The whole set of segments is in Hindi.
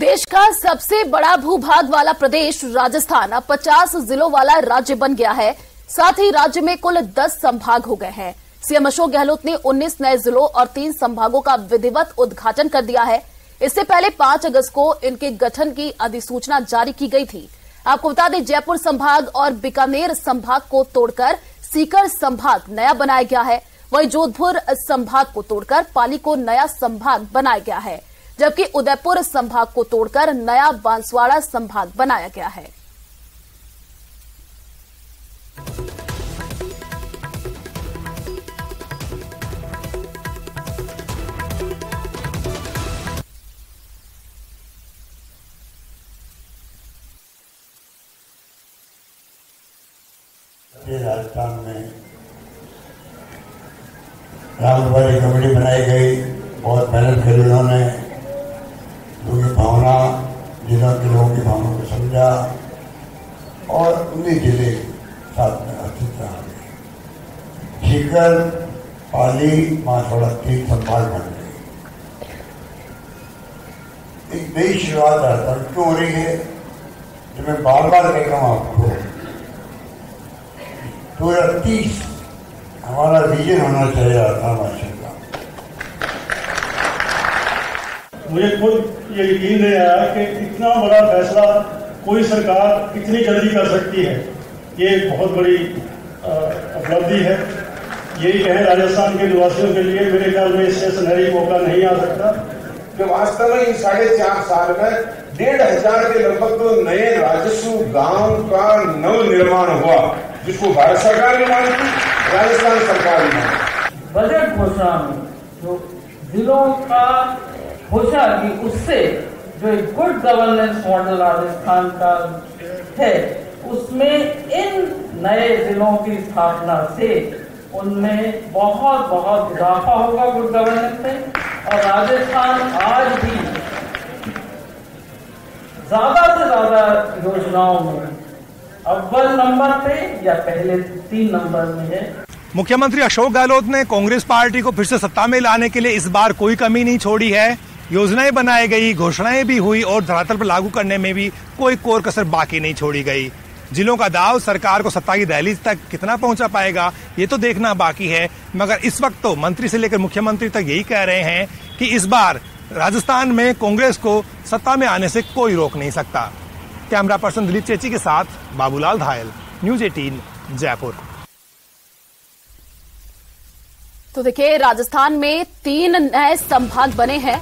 देश का सबसे बड़ा भूभाग वाला प्रदेश राजस्थान अब 50 जिलों वाला राज्य बन गया है। साथ ही राज्य में कुल 10 संभाग हो गए हैं। सीएम अशोक गहलोत ने 19 नए जिलों और 3 संभागों का विधिवत उद्घाटन कर दिया है। इससे पहले 5 अगस्त को इनके गठन की अधिसूचना जारी की गई थी। आपको बता दें, जयपुर संभाग और बीकानेर संभाग को तोड़कर सीकर संभाग नया बनाया गया है। वहीं जोधपुर संभाग को तोड़कर पाली को नया संभाग बनाया गया है, जबकि उदयपुर संभाग को तोड़कर नया बांसवाड़ा संभाग बनाया गया है। राजस्थान में रामद्वारी कमेटी बनाई गई। बहुत मेहनत करी उन्होंने, लोगों की भावना, जिलों के लोगों की भावना को समझा और 19 जिले साथ में अस्तित्व आ गए। सीकर, पाली, बांसवाड़ा 3 संभाग बन गए। एक नई शुरुआत राजस्थान क्यों हो रही है, जो मैं बार बार कह रहा हूँ आपको, 2030 हमारा विजन होना चाहिए राजस्थान। मुझे खुद ये यकीन नहीं आया कि इतना बड़ा फैसला कोई सरकार इतनी जल्दी कर सकती है। ये बहुत बड़ी उपलब्धि है। यही कहें राजस्थान के निवासियों के लिए, मेरे ख्याल में इससे सुनहरी मौका नहीं आ सकता कि वास्तव में इन 4.5 साल में 1,500 के लगभग तो नए राजस्व गांव का नव निर्माण हुआ, जिसको भारत सरकार ने मांग की, राजस्थान सरकार ने। बजट घोषणा में जो जिलों का घोषणा की, उससे जो एक गुड गवर्नेंस मॉडल राजस्थान का है, उसमें इन नए जिलों की स्थापना से उनमें बहुत बहुत इजाफा होगा गुड गवर्नेंस में। और राजस्थान आज भी ज्यादा से ज्यादा योजनाओं में अव्वल नंबर पे या पहले 3 नंबर में है। मुख्यमंत्री अशोक गहलोत ने कांग्रेस पार्टी को फिर से सत्ता में लाने के लिए इस बार कोई कमी नहीं छोड़ी है। योजनाएं बनाई गई, घोषणाएं भी हुई और धरातल पर लागू करने में भी कोई कोर कसर बाकी नहीं छोड़ी गई। जिलों का दाव सरकार को सत्ता की दहलीज तक कितना पहुंचा पाएगा, ये तो देखना बाकी है। मगर इस वक्त तो मंत्री से लेकर मुख्यमंत्री तक यही कह रहे हैं कि इस बार राजस्थान में कांग्रेस को सत्ता में आने से कोई रोक नहीं सकता। कैमरा पर्सन दिलीप चेची के साथ बाबूलाल धायल, न्यूज 18 जयपुर। तो देखिए, राजस्थान में 3 नए संभाग बने हैं।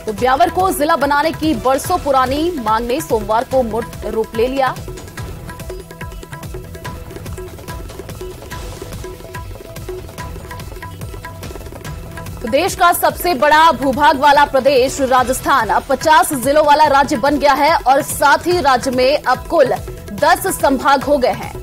तो ब्यावर को जिला बनाने की बरसों पुरानी मांग ने सोमवार को मूर्त रूप ले लिया। तो देश का सबसे बड़ा भूभाग वाला प्रदेश राजस्थान अब 50 जिलों वाला राज्य बन गया है और साथ ही राज्य में अब कुल 10 संभाग हो गए हैं।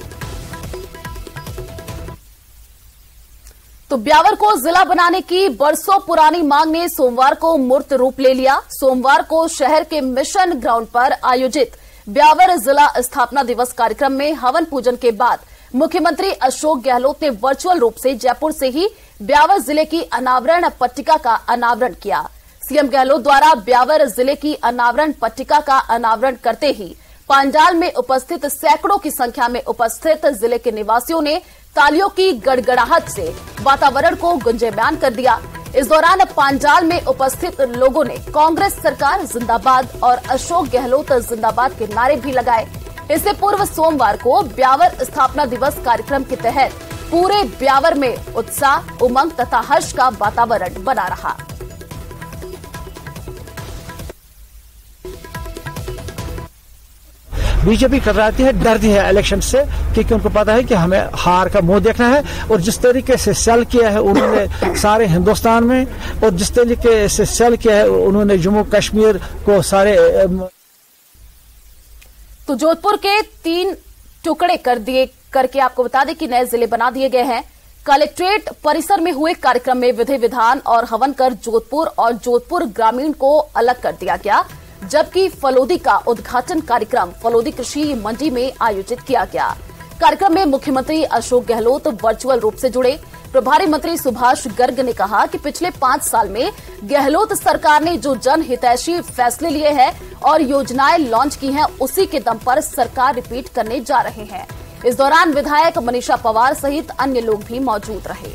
तो ब्यावर को जिला बनाने की बरसों पुरानी मांग ने सोमवार को मूर्त रूप ले लिया। सोमवार को शहर के मिशन ग्राउंड पर आयोजित ब्यावर जिला स्थापना दिवस कार्यक्रम में हवन पूजन के बाद मुख्यमंत्री अशोक गहलोत ने वर्चुअल रूप से जयपुर से ही ब्यावर जिले की अनावरण पट्टिका का अनावरण किया। सीएम गहलोत द्वारा ब्यावर जिले की अनावरण पट्टिका का अनावरण करते ही पांडाल में उपस्थित सैकड़ों की संख्या में उपस्थित जिले के निवासियों ने तालियों की गड़गड़ाहट से वातावरण को गुंजयमान कर दिया। इस दौरान पांडाल में उपस्थित लोगों ने कांग्रेस सरकार जिंदाबाद और अशोक गहलोत जिंदाबाद के नारे भी लगाए। इससे पूर्व सोमवार को ब्यावर स्थापना दिवस कार्यक्रम के तहत पूरे ब्यावर में उत्साह, उमंग तथा हर्ष का वातावरण बना रहा। बीजेपी कतराती है, डरती है इलेक्शन से, क्योंकि उनको पता है कि हमें हार का मुंह देखना है। और जिस तरीके से सेल किया है उन्होंने सारे हिंदुस्तान में, और जिस तरीके से सेल किया है उन्होंने जम्मू कश्मीर को सारे। तो जोधपुर के 3 टुकड़े करके आपको बता दें कि नए जिले बना दिए गए हैं। कलेक्ट्रेट परिसर में हुए कार्यक्रम में विधि विधान और हवन कर जोधपुर और जोधपुर ग्रामीण को अलग कर दिया गया, जबकि फलोदी का उद्घाटन कार्यक्रम फलोदी कृषि मंडी में आयोजित किया गया। कार्यक्रम में मुख्यमंत्री अशोक गहलोत वर्चुअल रूप से जुड़े। प्रभारी मंत्री सुभाष गर्ग ने कहा कि पिछले 5 साल में गहलोत सरकार ने जो जनहितैषी फैसले लिए हैं और योजनाएं लॉन्च की हैं, उसी के दम पर सरकार रिपीट करने जा रहे हैं। इस दौरान विधायक मनीषा पवार सहित अन्य लोग भी मौजूद रहे।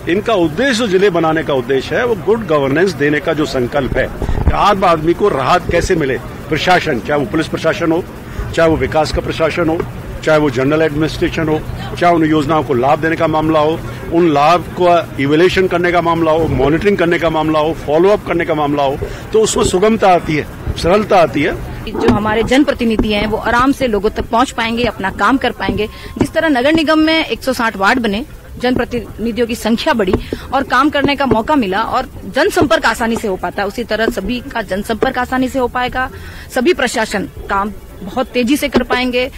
इनका उद्देश्य, जिले बनाने का उद्देश्य है, वो गुड गवर्नेंस देने का जो संकल्प है, आम आदमी को राहत कैसे मिले। प्रशासन, चाहे वो पुलिस प्रशासन हो, चाहे वो विकास का प्रशासन हो, चाहे वो जनरल एडमिनिस्ट्रेशन हो, चाहे उन योजनाओं को लाभ देने का मामला हो, उन लाभ को इवैल्यूएशन करने का मामला हो, मॉनिटरिंग करने का मामला हो, फॉलो अप करने का मामला हो, तो उसमें सुगमता आती है, सरलता आती है। जो हमारे जनप्रतिनिधि हैं वो आराम से लोगों तक पहुंच पाएंगे, अपना काम कर पाएंगे। जिस तरह नगर निगम में 160 वार्ड बने, जनप्रतिनिधियों की संख्या बढ़ी और काम करने का मौका मिला और जनसंपर्क आसानी से हो पाता है, उसी तरह सभी का जनसंपर्क आसानी से हो पाएगा। सभी प्रशासन काम बहुत तेजी से कर पाएंगे।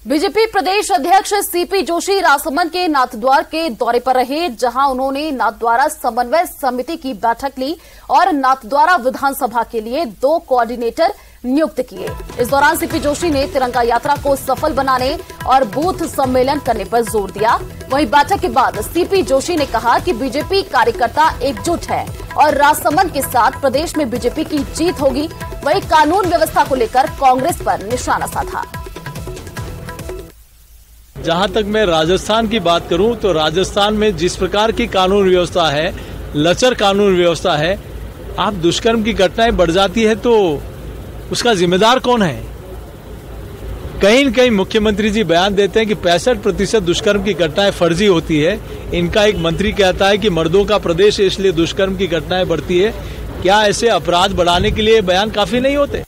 बीजेपी प्रदेश अध्यक्ष सीपी जोशी राजसमंद के नाथद्वार के दौरे पर रहे, जहां उन्होंने नाथद्वारा समन्वय समिति की बैठक ली और नाथद्वारा विधानसभा के लिए 2 कोऑर्डिनेटर नियुक्त किए। इस दौरान सीपी जोशी ने तिरंगा यात्रा को सफल बनाने और बूथ सम्मेलन करने पर जोर दिया। वहीं बैठक के बाद सीपी जोशी ने कहा कि बीजेपी कार्यकर्ता एकजुट है और राजसमंद के साथ प्रदेश में बीजेपी की जीत होगी। वहीं कानून व्यवस्था को लेकर कांग्रेस पर निशाना साधा। जहां तक मैं राजस्थान की बात करूं तो राजस्थान में जिस प्रकार की कानून व्यवस्था है, लचर कानून व्यवस्था है, आप दुष्कर्म की घटनाएं बढ़ जाती है तो उसका जिम्मेदार कौन है? कहीं न कहीं मुख्यमंत्री जी बयान देते हैं कि 65% दुष्कर्म की घटनाएं फर्जी होती है। इनका एक मंत्री कहता है कि मर्दों का प्रदेश है इसलिए दुष्कर्म की घटनाएं बढ़ती है। क्या ऐसे अपराध बढ़ाने के लिए बयान काफी नहीं होते?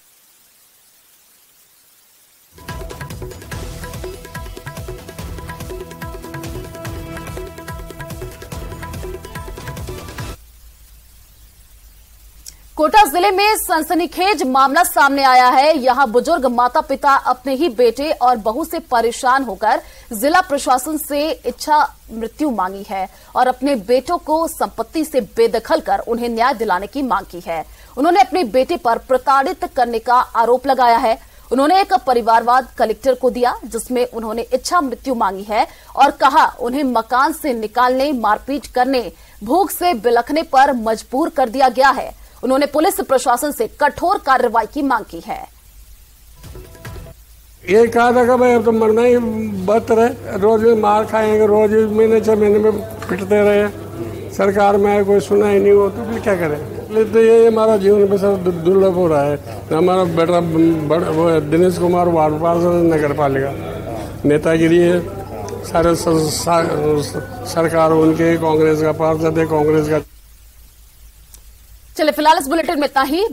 कोटा जिले में सनसनीखेज मामला सामने आया है। यहां बुजुर्ग माता पिता अपने ही बेटे और बहू से परेशान होकर जिला प्रशासन से इच्छा मृत्यु मांगी है और अपने बेटों को संपत्ति से बेदखल कर उन्हें न्याय दिलाने की मांग की है। उन्होंने अपने बेटे पर प्रताड़ित करने का आरोप लगाया है। उन्होंने एक परिवारवाद कलेक्टर को दिया जिसमें उन्होंने इच्छा मृत्यु मांगी है और कहा उन्हें मकान से निकालने, मारपीट करने, भूख से बिलखने पर मजबूर कर दिया गया है। उन्होंने पुलिस प्रशासन से कठोर कार्रवाई की मांग की है। ये कहा था कि भाई अब तो मरना ही बदतर है, रोज मार खाएंगे, रोज महीने 6 महीने में पिटते रहे, सरकार में कोई सुना ही नहीं हो तो फिर क्या करें। तो ये हमारा जीवन में सब दुर्लभ हो रहा है। हमारा बेटा वो दिनेश कुमार वार्ड पार्षद नगर पालिका, नेतागिरी है, सारे सरकार उनके, कांग्रेस का पार्षद है, कांग्रेस का। चलिए फिलहाल इस बुलेटिन में इतना ही।